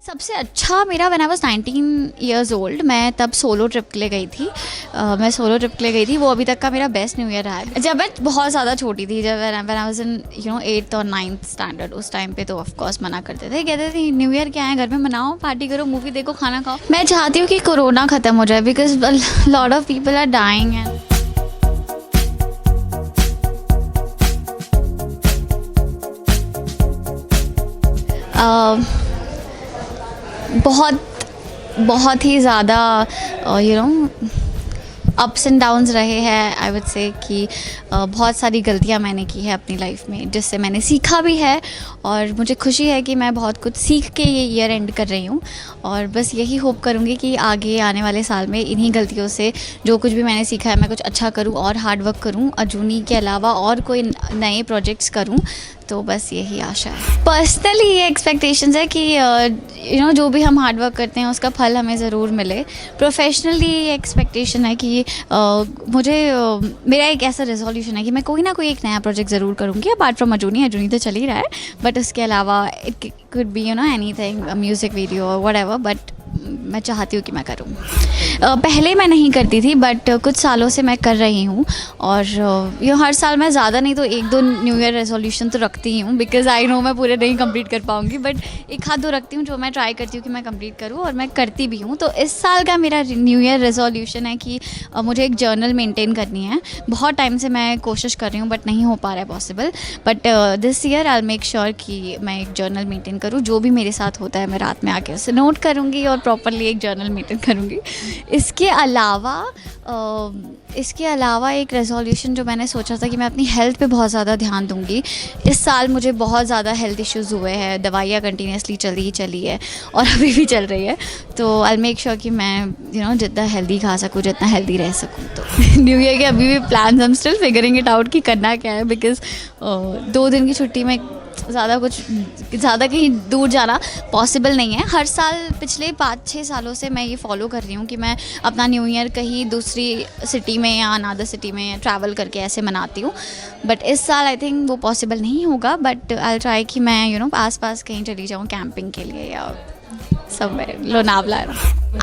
सबसे अच्छा मेरा when I was 19 years old, मैं तब सोलो ट्रिप के लिए गई थी। मैं सोलो ट्रिप के लिए गई थी, वो अभी तक का मेरा बेस्ट न्यू ईयर रहा है। जब मैं बहुत ज़्यादा छोटी थी, जब when I was in 8th और 9th स्टैंडर्ड, उस टाइम पे तो ऑफ कोर्स मना करते थे, कहते थे न्यू ईयर क्या है, घर में मनाओ, पार्टी करो, मूवी देखो, खाना खाओ। मैं चाहती हूँ कि कोरोना ख़त्म हो जाए because lot of people are dying and बहुत ही ज़्यादा अप्स एंड डाउन्स रहे हैं। आई वुड से कि बहुत सारी गलतियां मैंने की है अपनी लाइफ में, जिससे मैंने सीखा भी है और मुझे खुशी है कि मैं बहुत कुछ सीख के ये ईयर एंड कर रही हूँ। और बस यही होप करूँगी कि आगे आने वाले साल में इन्हीं गलतियों से जो कुछ भी मैंने सीखा है मैं कुछ अच्छा करूँ और हार्ड वर्क करूँ, अजूनी के अलावा और कोई नए प्रोजेक्ट्स करूँ। तो बस यही आशा है। पर्सनली ये एक्सपेक्टेशंस है कि जो भी हम हार्ड वर्क करते हैं उसका फल हमें ज़रूर मिले। प्रोफेशनली ये एक्सपेक्टेशन है कि मेरा एक ऐसा रेजोल्यूशन है कि मैं कोई ना कोई एक नया प्रोजेक्ट ज़रूर करूँगी। अपार्ट फ्रॉम अजूनी तो चल ही रहा है, बट उसके अलावा it could be anything, music video और व्हाटएवर, बट मैं चाहती हूँ कि मैं करूँ। पहले मैं नहीं करती थी, बट कुछ सालों से मैं कर रही हूँ। और हर साल मैं ज़्यादा नहीं तो 1-2 न्यू ईयर रेजोल्यूशन तो रखती ही हूँ, बिकॉज़ आई नो मैं पूरे नहीं कंप्लीट कर पाऊँगी, बट 1-2 रखती हूँ जो मैं ट्राई करती हूँ कि मैं कंप्लीट करूँ, और मैं करती भी हूँ। तो इस साल का मेरा न्यू ईयर रेजोल्यूशन है कि मुझे एक जर्नल मेंटेन करनी है। बहुत टाइम से मैं कोशिश कर रही हूँ बट नहीं हो पा रहा है possible, but this year I will make sure कि मैं एक जर्नल मेंटेन करूँ। जो भी मेरे साथ होता है मैं रात में आके उसे नोट करूँगी और प्रॉपरली एक जर्नल मेंटेन करूँगी। इसके अलावा एक रेजोल्यूशन जो मैंने सोचा था कि मैं अपनी हेल्थ पे बहुत ज़्यादा ध्यान दूँगी। इस साल मुझे बहुत ज़्यादा हेल्थ इश्यूज़ हुए हैं, दवाइयाँ कंटिन्यूसली चली है और अभी भी चल रही है। तो आई मेक श्योर कि मैं जितना हेल्दी खा सकूँ, जितना हेल्दी रह सकूँ। तो न्यू ईयर के अभी भी plans, I am still figuring it out कि करना क्या है, बिकॉज़ 2 दिन की छुट्टी में ज़्यादा कहीं दूर जाना पॉसिबल नहीं है। हर साल पिछले 5-6 सालों से मैं ये फॉलो कर रही हूँ कि मैं अपना न्यू ईयर कहीं दूसरी सिटी में या अनदर सिटी में ट्रैवल करके ऐसे मनाती हूँ, बट इस साल आई थिंक वो पॉसिबल नहीं होगा। बट आई ट्राई कि मैं आस-पास कहीं चली जाऊँ कैंपिंग के लिए या somewhere, Lonavala.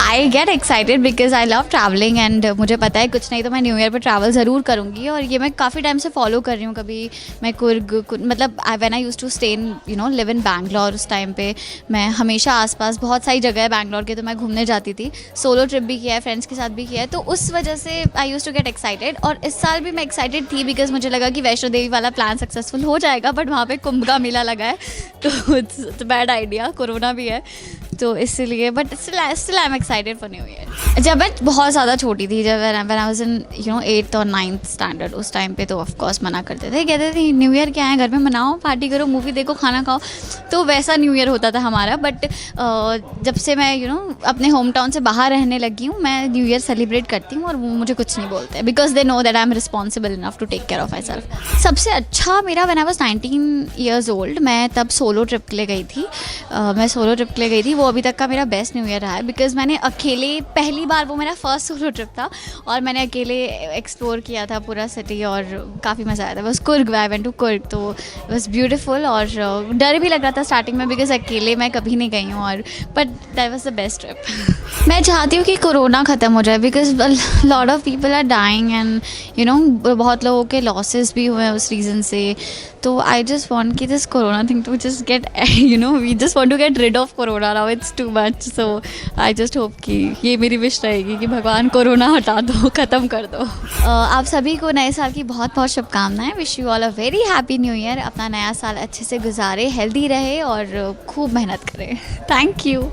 I get excited because I love travelling and मुझे पता है कुछ नहीं तो मैं न्यू ईयर पर ट्रैवल ज़रूर करूँगी, और ये मैं काफ़ी टाइम से फॉलो कर रही हूँ। कभी मैं मतलब when I used to stay in live in Bangalore, उस टाइम पे मैं हमेशा आसपास बहुत सारी जगह है बैंगलोर के, तो मैं घूमने जाती थी। सोलो ट्रिप भी किया है, फ्रेंड्स के साथ भी किया है, तो उस वजह से I used to get excited. और इस साल भी मैं एक्साइटेड थी बिकॉज मुझे लगा कि वैष्णो देवी वाला प्लान सक्सेसफुल हो जाएगा, बट वहाँ पर कुंभ का मेला लगा है, तो इट्स बैड आइडिया, कोरोना भी है, तो इसलिए। But still I am excited for new year. जब मैं बहुत ज़्यादा छोटी थी, जब when I was in 8th और 9th स्टैंडर्ड, उस टाइम पे तो ऑफ कोर्स मना करते थे, कहते थे न्यू ईयर क्या है, घर में मनाओ, पार्टी करो, मूवी देखो, खाना खाओ। तो वैसा न्यू ईयर होता था हमारा। बट जब से मैं अपने होम टाउन से बाहर रहने लगी हूँ, मैं न्यू ईयर सेलिब्रेट करती हूँ और वो मुझे कुछ नहीं बोलते, because they know that I am responsible enough to take care of my self. सबसे अच्छा मेरा when I was 19 years old, मैं तब सोलो ट्रिप के लिए गई थी। वो अभी तक का मेरा बेस्ट न्यू ईयर रहा है, बिकॉज मैंने अकेले, पहली बार, वो मेरा फर्स्ट सोलो ट्रिप था और मैंने अकेले एक्सप्लोर किया था पूरा सिटी और काफ़ी मज़ा आया था। बस Coorg, I went to Coorg, तो इट वाज ब्यूटीफुल। और डर भी लग रहा था स्टार्टिंग में बिकॉज अकेले मैं कभी नहीं गई हूँ, और but that was the best trip. मैं चाहती हूँ कि कोरोना ख़त्म हो जाए because lot of people are dying and बहुत लोगों के लॉसेस भी हुए हैं उस रीज़न से। तो आई जस्ट वॉन्ट कि this corona thing to just get we just want to get rid of corona now, it's too much. So I just hope कि ये मेरी विश रहेगी कि भगवान कोरोना हटा दो, ख़त्म कर दो। आप सभी को नए साल की बहुत बहुत शुभकामनाएं। Wish you all a very happy new year. अपना नया साल अच्छे से गुजारे, हेल्दी रहे और खूब मेहनत करें। Thank you.